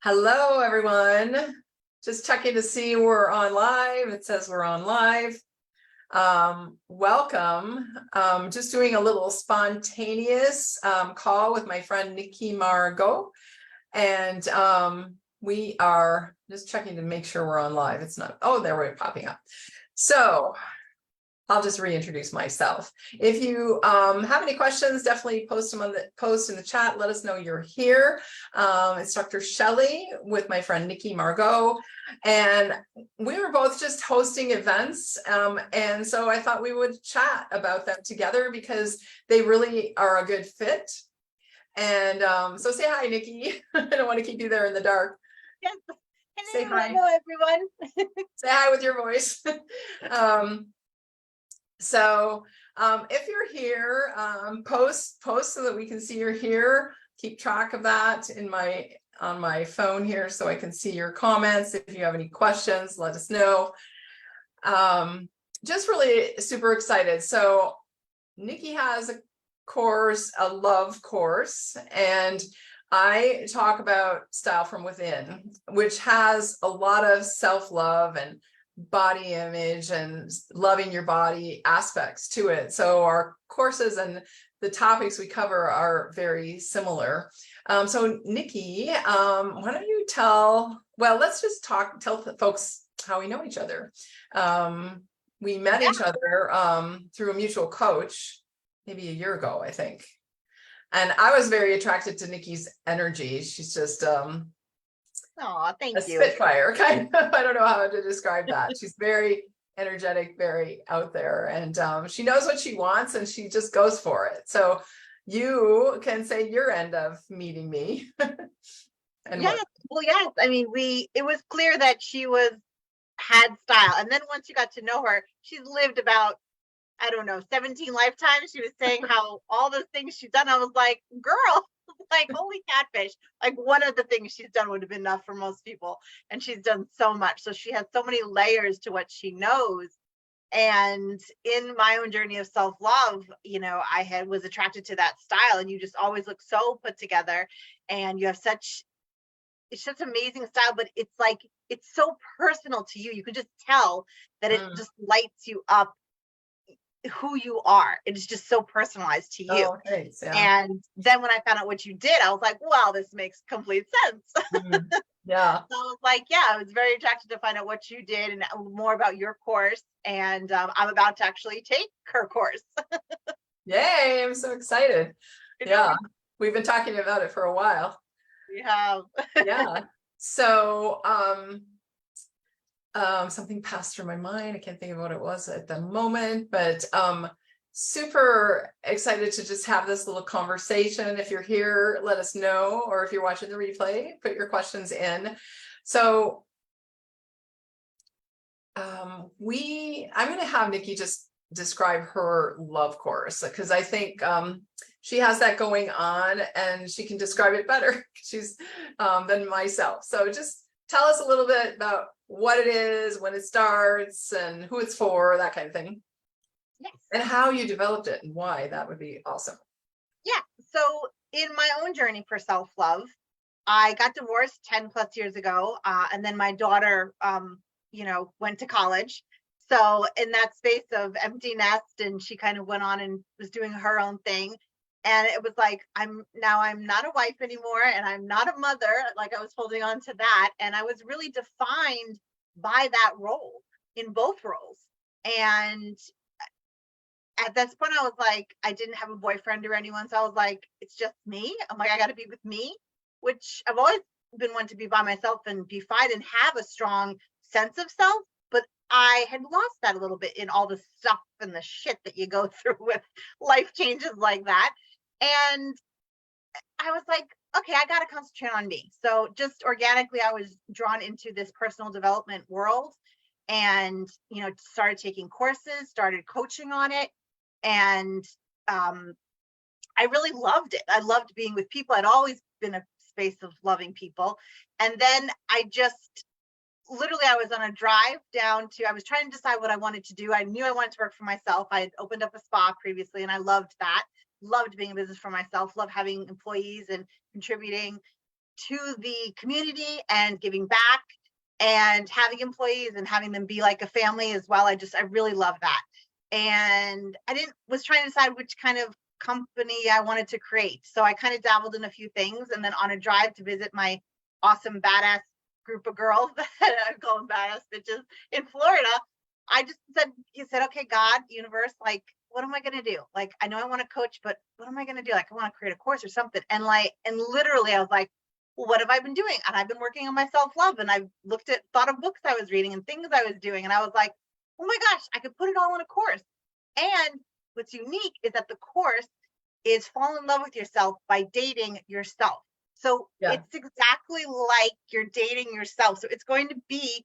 Hello, everyone. Just checking to see we're on live. It says we're on live. Welcome. Just doing a little spontaneous call with my friend Niki Margot. And we are just checking to make sure we're on live. It's not, oh, there we're popping up. So I'll just reintroduce myself. If you have any questions, definitely post them on the post in the chat. Let us know you're here. It's Dr. Shelley with my friend Niki Margot, and we were both just hosting events. And so I thought we would chat about them together because they really are a good fit. And so say hi, Niki. I don't want to keep you there in the dark. Yes. Say hi. Hello, everyone. Say hi with your voice. So if you're here, post so that we can see you're here. Keep track of that on my phone here so I can see your comments. If you have any questions, let us know. Just really super excited. So Niki has a course, a love course, and I talk about style from within, which has a lot of self-love and body image and loving your body aspects to it. So our courses and the topics we cover are very similar. So Niki, why don't you let's just tell folks how we know each other. We met each other through a mutual coach maybe a year ago, I think. And I was very attracted to Niki's energy. She's just Oh, thank you. Spitfire, kind of. I don't know how to describe that. She's very energetic, very out there, and she knows what she wants, and she just goes for it. So you can say your end of meeting me. And yes, well, yes. I mean, it was clear that she had style, and then once you got to know her, she's lived about, I don't know, 17 lifetimes. She was saying how all the things she's done. I was like, girl, like, holy catfish. Like, one of the things she's done would have been enough for most people. And she's done so much. So she has so many layers to what she knows. And in my own journey of self-love, I was attracted to that style. And you just always look so put together. And you have it's just amazing style, but it's so personal to you. You can just tell that it just lights you up who you are. It's just so personalized to you. Oh, thanks. Yeah. And then when I found out what you did, I was like, wow, this makes complete sense. Yeah. So I was like, yeah, I was very attracted to find out what you did and more about your course. And I'm about to actually take her course. Yay, I'm so excited. Yeah, we've been talking about it for a while. We have. Yeah. So something passed through my mind. I can't think of what it was at the moment, but super excited to just have this little conversation. If you're here, let us know, or if you're watching the replay, put your questions in. So I'm going to have Niki just describe her love course, because I think she has that going on and she can describe it better than myself. So just tell us a little bit about what it is, when it starts, and who it's for, that kind of thing. Yes. And how you developed it and why. That would be awesome. Yeah. So in my own journey for self-love, I got divorced 10 plus years ago. And then my daughter, went to college. So in that space of empty nest, and she kind of went on and was doing her own thing. And it was like, I'm not a wife anymore, and I'm not a mother. Like, I was holding on to that. And I was really defined by that role in both roles. And at this point, I was like, I didn't have a boyfriend or anyone. So I was like, it's just me. I'm like, I got to be with me, which I've always been one to be by myself and be fine and have a strong sense of self. But I had lost that a little bit in all the stuff and the shit that you go through with life changes like that. And I was like, okay, I got to concentrate on me. So just organically, I was drawn into this personal development world and, started taking courses, started coaching on it. And I really loved it. I loved being with people. I'd always been a space of loving people. And then I was on a drive I was trying to decide what I wanted to do. I knew I wanted to work for myself. I had opened up a spa previously and I loved that. Loved being in business for myself, loved having employees and contributing. to the community and giving back and having employees and having them be like a family as well. I really love that. And was trying to decide which kind of company I wanted to create. So I kind of dabbled in a few things, and then on a drive to visit my awesome badass group of girls that I call them badass bitches in Florida, I just said, okay, God, universe, like, what am I going to do? Like, I know I want to coach, but what am I going to do? Like, I want to create a course or something. And literally I was like, well, what have I been doing? And I've been working on my self-love, and I've thought of books I was reading and things I was doing. And I was like, oh my gosh, I could put it all in a course. And what's unique is that the course is fall in love with yourself by dating yourself. So it's exactly like you're dating yourself. So it's going to be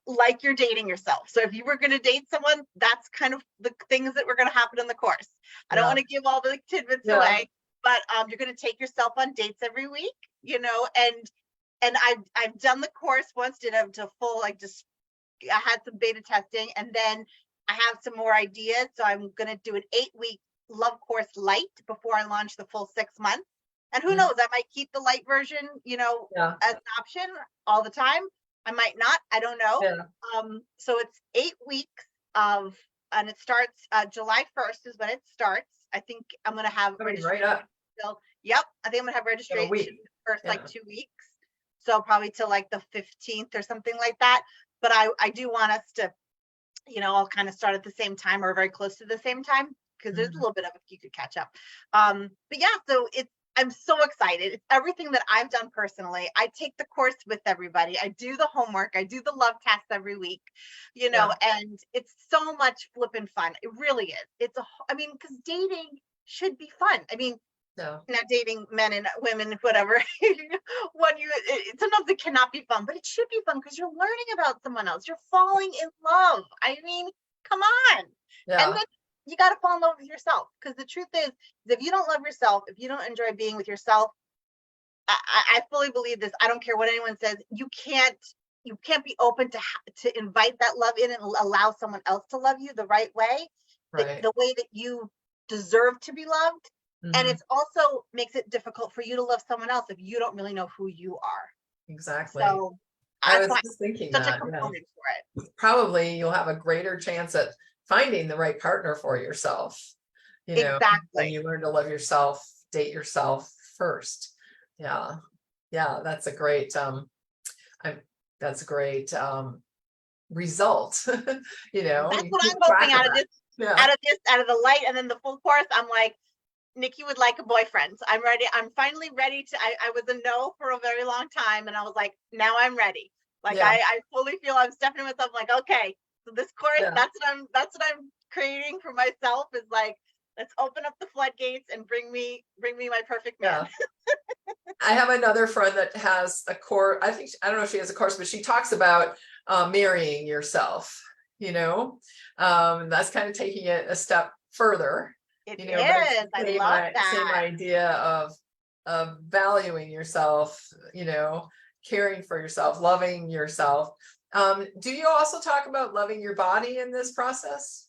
like you're dating yourself. So if you were going to date someone, that's kind of the things that were going to happen in the course. I don't want to give all the tidbits away, but you're going to take yourself on dates every week, you know, and I've done the course once, did a full, like, just I had some beta testing, and then I have some more ideas. So I'm going to do an 8-week love course light before I launch the full 6 months. And who knows, I might keep the light version, you know, as an option all the time. I might not, I don't know. So it's 8 weeks and it starts July 1st is when it starts. I think I'm going to have right up. Yep. I think I'm going to have registration the first like 2 weeks. So probably till like the 15th or something like that. But I do want us to, you know, all kind of start at the same time or very close to the same time, because there's a little bit of a few could catch up. But yeah, so I'm so excited. It's everything that I've done personally. I take the course with everybody. I do the homework. I do the love test every week, you know, and it's so much flipping fun. It really is. I mean, because dating should be fun. I mean, not dating men and women, whatever. Sometimes it cannot be fun, but it should be fun because you're learning about someone else. You're falling in love. I mean, come on. And then you got to fall in love with yourself, because the truth is if you don't love yourself, if you don't enjoy being with yourself, I fully believe this. I don't care what anyone says. You can't be open to invite that love in and allow someone else to love you the right way, the way that you deserve to be loved. And it's also makes it difficult for you to love someone else if you don't really know who you are. Exactly. So I was just thinking such that, a component for it. Probably you'll have a greater chance at finding the right partner for yourself. You know, when you learn to love yourself, date yourself first. That's a great result. You know, that's what I'm hoping out of this, out of the light, and then the full course. I'm like, Niki would like a boyfriend. I'm ready. I'm finally ready to. I was a no for a very long time, and I was like, now I'm ready. Like I fully feel I'm stepping myself. Like, okay, so this course, that's what I'm creating for myself. Is like, let's open up the floodgates and bring me my perfect man. I have another friend that has a course. I don't know if she has a course, but she talks about marrying yourself. You know, that's kind of taking it a step further. It is. I love that. Same idea of valuing yourself, you know, caring for yourself, loving yourself. Do you also talk about loving your body in this process?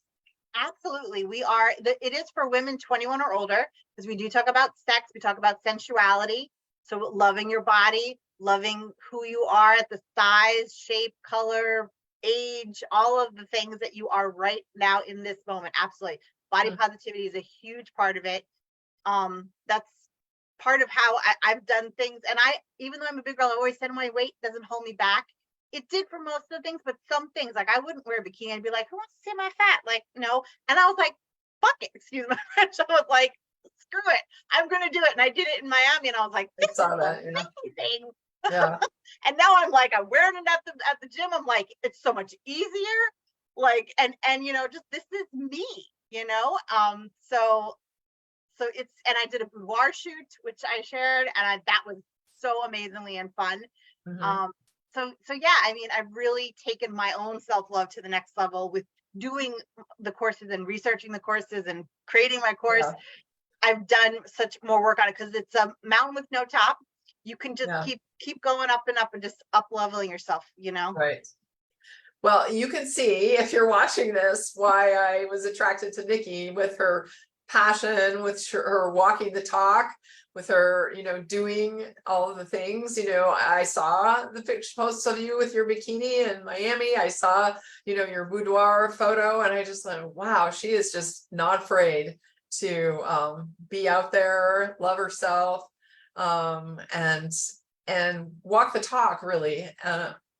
Absolutely. It is for women 21 or older, because we do talk about sex. We talk about sensuality. So loving your body, loving who you are at the size, shape, color, age, all of the things that you are right now in this moment. Absolutely. Body positivity is a huge part of it. That's part of how I've done things. And even though I'm a big girl, I always said my weight doesn't hold me back. It did for most of the things, but some things, like I wouldn't wear a bikini and be like, who wants to see my fat? Like, no. And I was like, fuck it. Excuse my French. I was like, screw it. I'm going to do it. And I did it in Miami, and I was like, this is amazing. And now I'm like, I'm wearing it at the gym. I'm like, it's so much easier. Like, and you know, just this is me, you know? So it's, and I did a boudoir shoot, which I shared, and that was so amazingly and fun. So yeah, I mean, I've really taken my own self-love to the next level with doing the courses and researching the courses and creating my course. I've done such more work on it because it's a mountain with no top. You can just keep going up and up and just up leveling yourself, you know? Right. Well, you can see if you're watching this why I was attracted to Niki with her passion with her walking the talk, with her, doing all of the things. I saw the picture posts of you with your bikini in Miami. I saw, your boudoir photo, and I just thought, wow, she is just not afraid to be out there, love herself, and walk the talk, really.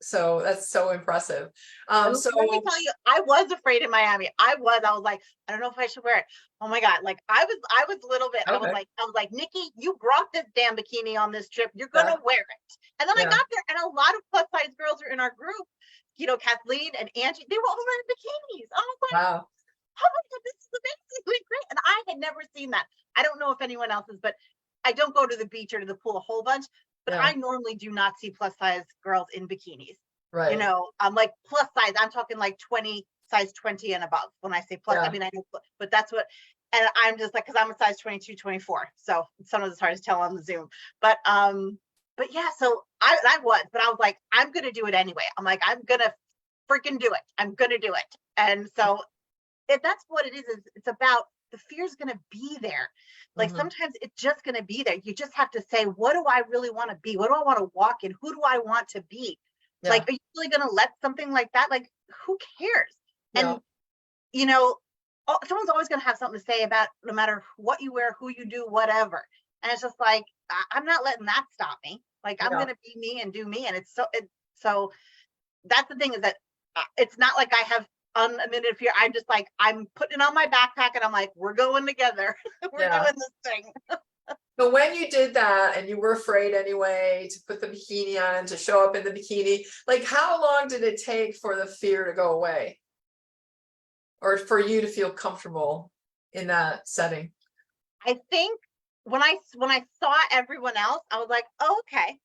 So that's so impressive. And So let me tell you, I was afraid in Miami. I was like, I don't know if I should wear it. Oh my God. Like I was a little bit, okay. I was like, Niki, you brought this damn bikini on this trip. You're going to Yeah. wear it. And then I Yeah. got there and a lot of plus size girls are in our group, Kathleen and Angie, they were all wearing bikinis. I was like, Wow. oh my God, this is amazingly great. And I had never seen that. I don't know if anyone else is, but I don't go to the beach or to the pool a whole bunch, but Yeah. I normally do not see plus size girls in bikinis. Right. I'm like plus size. I'm talking like size 20 and above. When I say plus, Yeah. I mean, I know, but that's what, and I'm just like, cause I'm a size 22, 24. So sometimes it's hard to tell on the Zoom, but yeah, so I was, but I was like, I'm going to do it anyway. I'm like, I'm going to freaking do it. I'm going to do it. And so if that's what it is it's about, the fear's going to be there. Like sometimes it's just going to be there. You just have to say, what do I really want to be? What do I want to walk in? Who do I want to be? Yeah. Like, are you really going to let something like that? Like, who cares? Yeah. And, someone's always going to have something to say about no matter what you wear, who you do, whatever. And it's just like, I'm not letting that stop me. Like, I'm Yeah. going to be me and do me. And so that's the thing, is that it's not like I have unlimited fear. I'm just like, I'm putting it on my backpack and I'm like, we're going together. We're Yeah. doing this thing. But when you did that and you were afraid anyway to put the bikini on, to show up in the bikini, like how long did it take for the fear to go away? Or for you to feel comfortable in that setting? I think when I saw everyone else, I was like, oh, okay.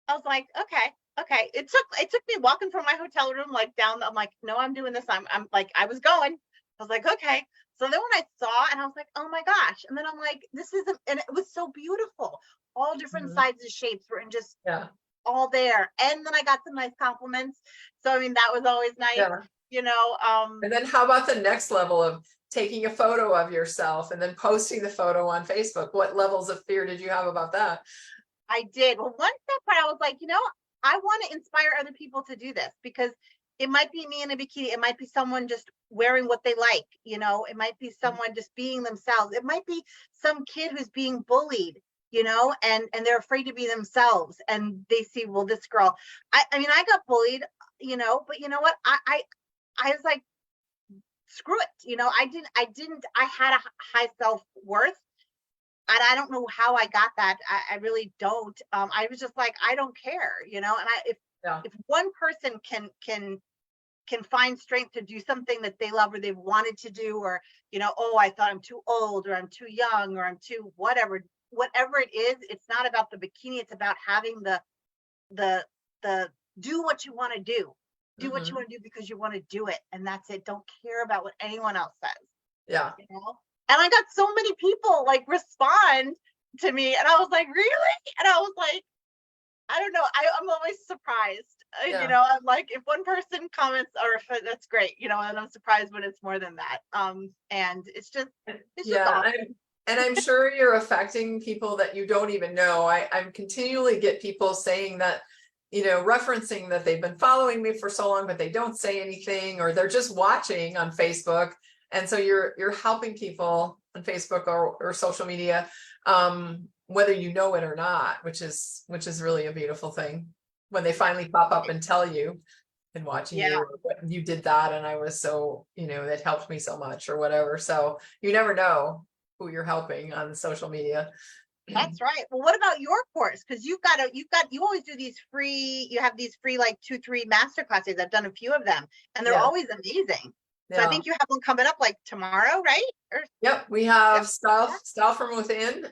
I was like, okay. It took me walking from my hotel room, like down. I'm like, no, I'm doing this. I'm like, I was going. I was like, okay. So then when I saw, and I was like, oh my gosh. And then I'm like, this isn't, and it was so beautiful. All different sizes, shapes were in just Yeah. all there. And then I got some nice compliments. So I mean, that was always nice. Yeah. And then how about the next level of taking a photo of yourself and then posting the photo on Facebook? What levels of fear did you have about that? I did. Well, once that part, I was like, I want to inspire other people to do this, because it might be me in a bikini. It might be someone just wearing what they like. It might be someone just being themselves. It might be some kid who's being bullied, and they're afraid to be themselves. And they see, well, this girl, I mean, I got bullied, but you know what? I was like, screw it. I had a high self-worth. And I don't know how I got that. I really don't. I was just like, I don't care, and if one person can find strength to do something that they love or they've wanted to do, or, oh, I thought I'm too old, or I'm too young, or I'm too whatever it is, it's not about the bikini. It's about having the do what you want to do. Do what you want to do because you want to do it. And that's it. Don't care about what anyone else says. Yeah. And I got so many people like respond to me, and I was like, really? And I was like, I don't know. I'm always surprised. I'm like, if one person comments, or if that's great, and I'm surprised when it's more than that. And it's just awesome. And I'm sure you're affecting people that you don't even know. I'm continually get people saying that, referencing that they've been following me for so long, but they don't say anything, or they're just watching on Facebook. And so you're helping people on Facebook or social media, whether you know it or not, which is really a beautiful thing when they finally pop up and tell you and watching you, you did that. And I was so, that helped me so much, or whatever. So you never know who you're helping on social media. That's right. Well, what about your course? Because you always do these free, you have these free like 2-3 master classes. I've done a few of them, and they're always amazing. So I think you have one coming up like tomorrow, right? Yep, we have Style from Within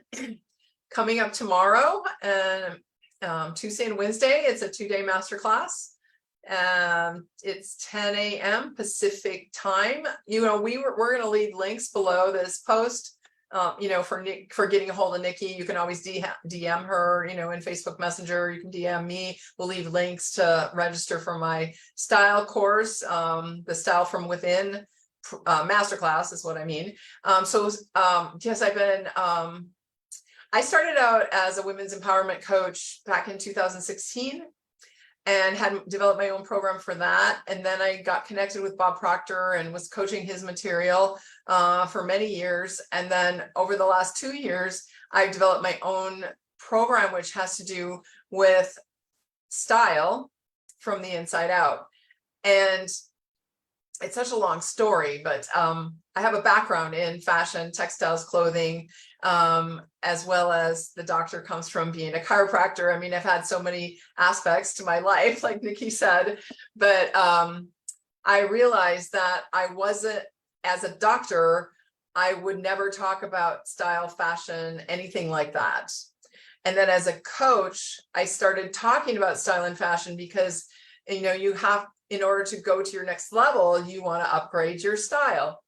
coming up tomorrow, and Tuesday and Wednesday. It's a 2-day masterclass. It's 10 a.m. Pacific time. We're going to leave links below this post. For getting a hold of Niki, you can always DM her, in Facebook Messenger. You can DM me. We'll leave links to register for my style course, the Style from Within masterclass is what I mean. Yes, I started out as a women's empowerment coach back in 2016 and had developed my own program for that. And then I got connected with Bob Proctor and was coaching his material for many years. And then over the last 2 years, I've developed my own program, which has to do with style from the inside out. And it's such a long story, but I have a background in fashion, textiles, clothing, as well as the doctor comes from being a chiropractor. I mean, I've had so many aspects to my life, like Niki said, but I realized that I wasn't, as a doctor, I would never talk about style, fashion, anything like that. And then as a coach, I started talking about style and fashion because, you have, in order to go to your next level, you want to upgrade your style.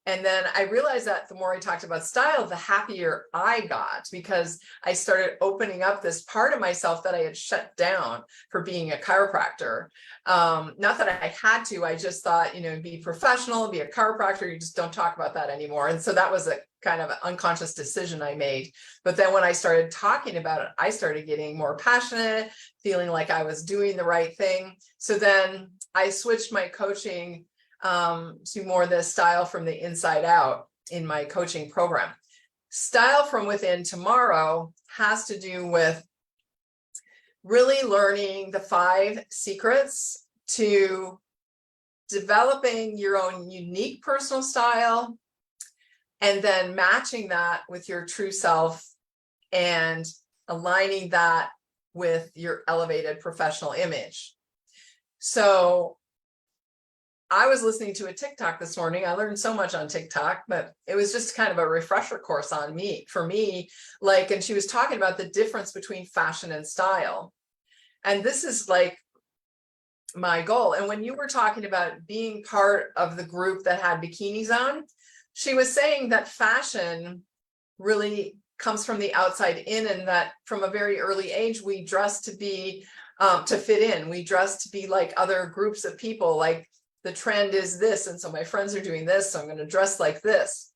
And then I realized that the more I talked about style, the happier I got, because I started opening up this part of myself that I had shut down for being a chiropractor. Not that I had to, I just thought, be professional, be a chiropractor, you just don't talk about that anymore. And so that was a kind of an unconscious decision I made. But then when I started talking about it, I started getting more passionate, feeling like I was doing the right thing. So then I switched my coaching to more the style from the inside out in my coaching program. Style from within tomorrow has to do with really learning the 5 secrets to developing your own unique personal style, and then matching that with your true self and aligning that with your elevated professional image. So I was listening to a TikTok this morning. I learned so much on TikTok, but it was just kind of a refresher course for me, and she was talking about the difference between fashion and style. And this is like my goal. And when you were talking about being part of the group that had bikinis on, she was saying that fashion really comes from the outside in, and that from a very early age, we dress to be, to fit in. We dress to be like other groups of people, like the trend is this. And so my friends are doing this, so I'm going to dress like this.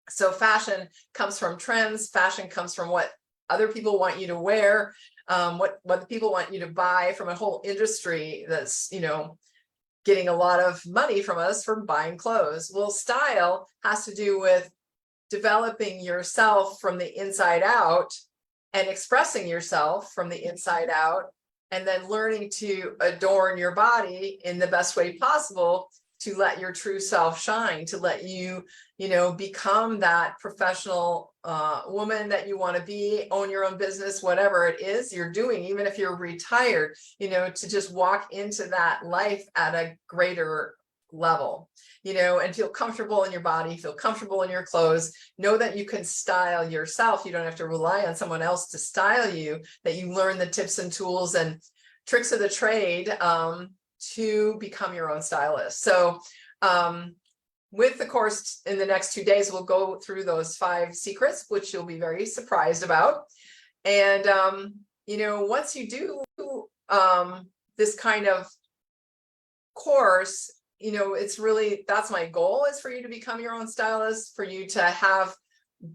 So fashion comes from trends. Fashion comes from what other people want you to wear, what the people want you to buy, from a whole industry that's, getting a lot of money from us for buying clothes. Well, style has to do with developing yourself from the inside out and expressing yourself from the inside out, and then learning to adorn your body in the best way possible to let your true self shine, to let you, become that professional woman that you want to be, own your own business, whatever it is you're doing, even if you're retired, to just walk into that life at a greater level, and feel comfortable in your body, feel comfortable in your clothes, know that you can style yourself. You don't have to rely on someone else to style you, that you learn the tips and tools and tricks of the trade to become your own stylist. So with the course in the next 2 days, we'll go through those 5 secrets, which you'll be very surprised about. And, once you do this kind of course, it's really, that's my goal, is for you to become your own stylist, for you to have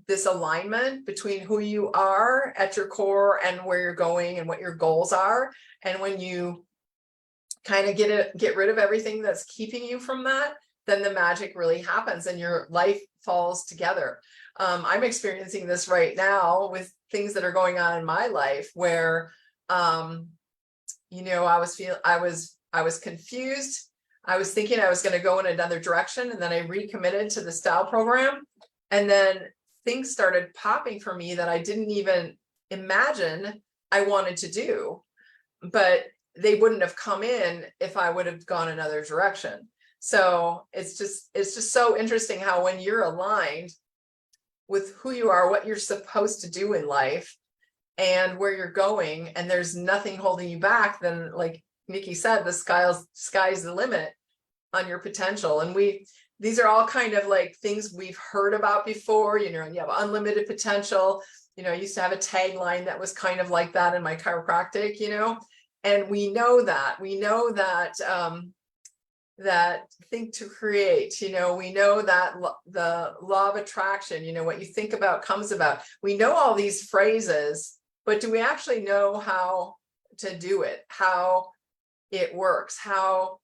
this alignment between who you are at your core and where you're going and what your goals are. And when you kind of get rid of everything that's keeping you from that, then the magic really happens and your life falls together. I'm experiencing this right now with things that are going on in my life where, I was confused. I was thinking I was going to go in another direction, and then I recommitted to the style program. And then things started popping for me that I didn't even imagine I wanted to do, but they wouldn't have come in if I would have gone another direction. So it's just so interesting how when you're aligned with who you are, what you're supposed to do in life, and where you're going, and there's nothing holding you back, then, like Niki said, the sky's the limit on your potential. And these are all kind of like things we've heard about before, and you have unlimited potential. I used to have a tagline that was kind of like that in my chiropractic, and we know that that think to create. We know that the law of attraction, what you think about comes about. We know all these phrases, but do we actually know how to do it, how it works, how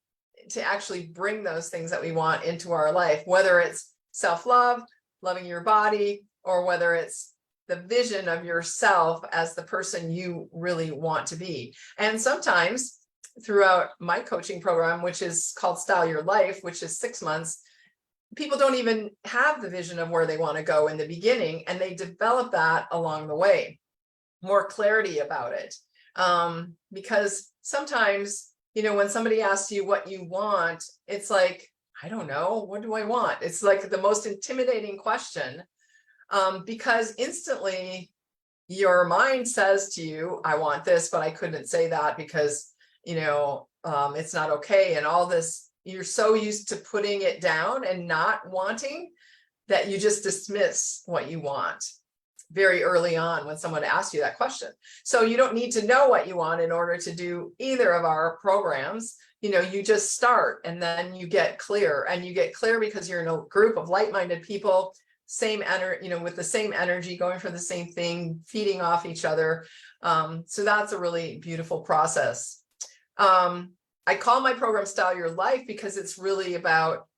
to actually bring those things that we want into our life, whether it's self-love, loving your body, or whether it's the vision of yourself as the person you really want to be. And sometimes throughout my coaching program, which is called Style Your Life, which is 6 months, people don't even have the vision of where they want to go in the beginning, and they develop that along the way, more clarity about it. Because sometimes, when somebody asks you what you want, it's like, I don't know, what do I want? It's like the most intimidating question, because instantly your mind says to you, I want this, but I couldn't say that because, it's not okay. And all this, you're so used to putting it down and not wanting that you just dismiss what you want very early on when someone asks you that question. So you don't need to know what you want in order to do either of our programs. You just start, and then you get clear, and you get clear because you're in a group of like-minded people, same energy, with the same energy, going for the same thing, feeding off each other. So that's a really beautiful process. I call my program Style Your Life because it's really about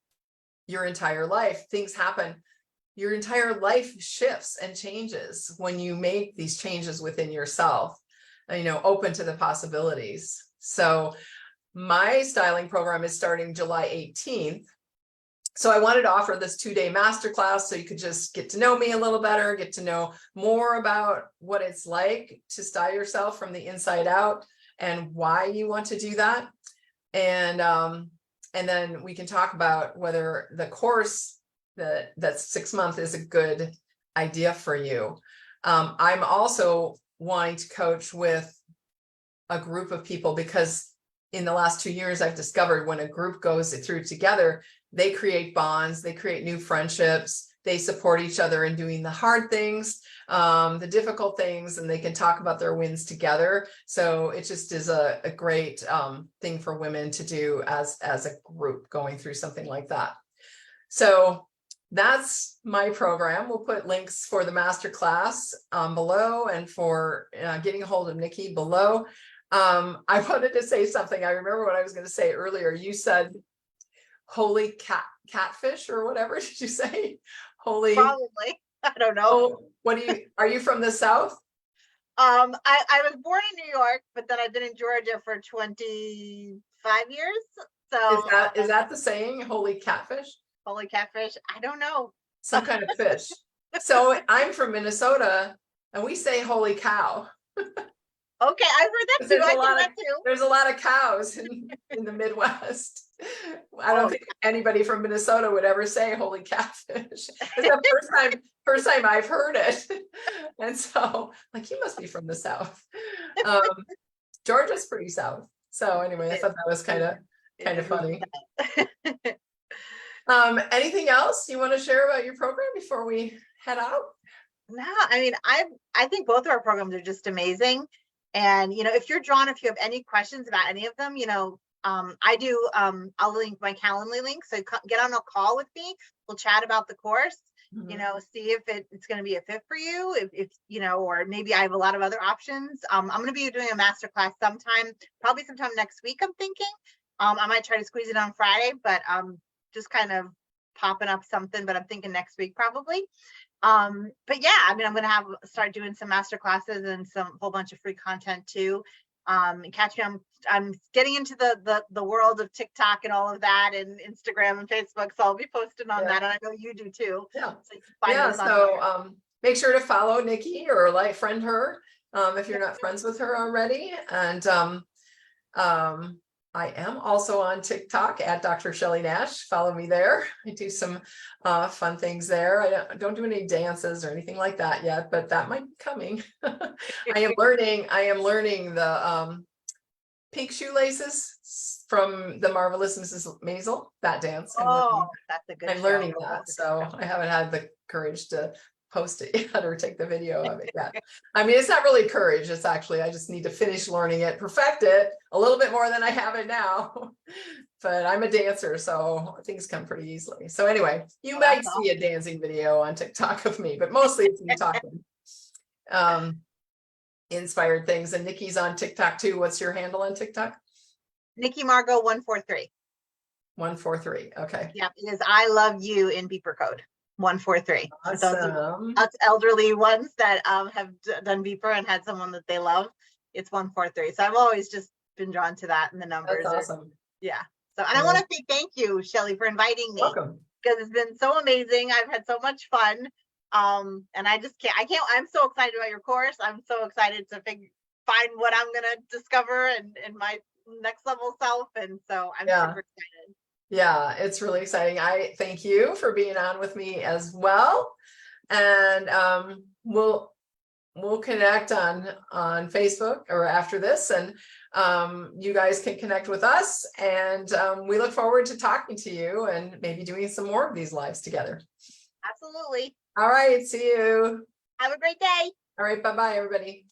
your entire life. Things happen. Your entire life shifts and changes when you make these changes within yourself, open to the possibilities. So my styling program is starting July 18th. So I wanted to offer this 2-day masterclass so you could just get to know me a little better, get to know more about what it's like to style yourself from the inside out and why you want to do that. And then we can talk about whether the course that's 6 months is a good idea for you. I'm also wanting to coach with a group of people because in the last 2 years, I've discovered when a group goes through together, they create bonds, they create new friendships, they support each other in doing the hard things, the difficult things, and they can talk about their wins together. So it just is a great thing for women to do as a group going through something like that. So that's my program. We'll put links for the masterclass below, and for getting a hold of Niki below. I wanted to say something. I remember what I was going to say earlier. You said holy catfish or whatever did you say? Holy, Probably. I don't know. Oh, are you from the South? I was born in New York, but then I've been in Georgia for 25 years. So Is that the saying, holy catfish? holy catfish? I don't know. Some kind of fish. So I'm from Minnesota and we say holy cow. Okay, I've heard that too. There's a lot of cows in the Midwest. I don't think anybody from Minnesota would ever say holy catfish. It's the first time I've heard it. And so like, you must be from the South. Georgia's pretty South. So anyway, I thought that was kind of funny. Anything else you want to share about your program before we head out? No, I mean, I think both of our programs are just amazing. And, if you're drawn, if you have any questions about any of them, I do, I'll link my Calendly link. So get on a call with me. We'll chat about the course, see if it's going to be a fit for you, if or maybe I have a lot of other options. I'm going to be doing a masterclass probably sometime next week, I'm thinking. I might try to squeeze it on Friday, but just kind of popping up something, but I'm thinking next week probably. But yeah, I mean, I'm going to start doing some master classes and whole bunch of free content too. Catch me. I'm getting into the world of TikTok and all of that, and Instagram and Facebook. So I'll be posting on that, and I know you do too. Yeah. So you can find So make sure to follow Niki or friend her if you're not friends with her already. And I am also on TikTok at Dr. Shelley Nash. Follow me there. I do some fun things there. I don't do any dances or anything like that yet, but that might be coming. I am learning the pink shoelaces from the Marvelous Mrs. Maisel, that dance. That's a good I'm learning that. So I haven't had the courage to post it yet or take the video of it yet. I mean, it's not really courage. It's actually, I just need to finish learning it, perfect it a little bit more than I have it now. but I'm a dancer, so things come pretty easily. So anyway, you Oh, might that's see a dancing video on TikTok of me, but mostly it's me talking. Inspired things. And Niki's on TikTok too. What's your handle on TikTok? Niki Margot 143. 143. Okay. Yep, it is I love you in beeper code 143. So Awesome. us elderly ones that have done beeper and had someone that they love, it's 143. So I've always just been drawn to that, and the numbers That's are, awesome. yeah. So, and I want to say thank you, Shelley, for inviting me, Welcome. because it's been so amazing. I've had so much fun. And I can't, I'm so excited about your course. I'm so excited to find what I'm going to discover and my next level self. And so I'm super excited. Yeah, it's really exciting. I thank you for being on with me as well. And we'll connect on Facebook or after this, and you guys can connect with us, and we look forward to talking to you and maybe doing some more of these lives together. Absolutely. All right, see you. Have a great day. All right, bye-bye, everybody.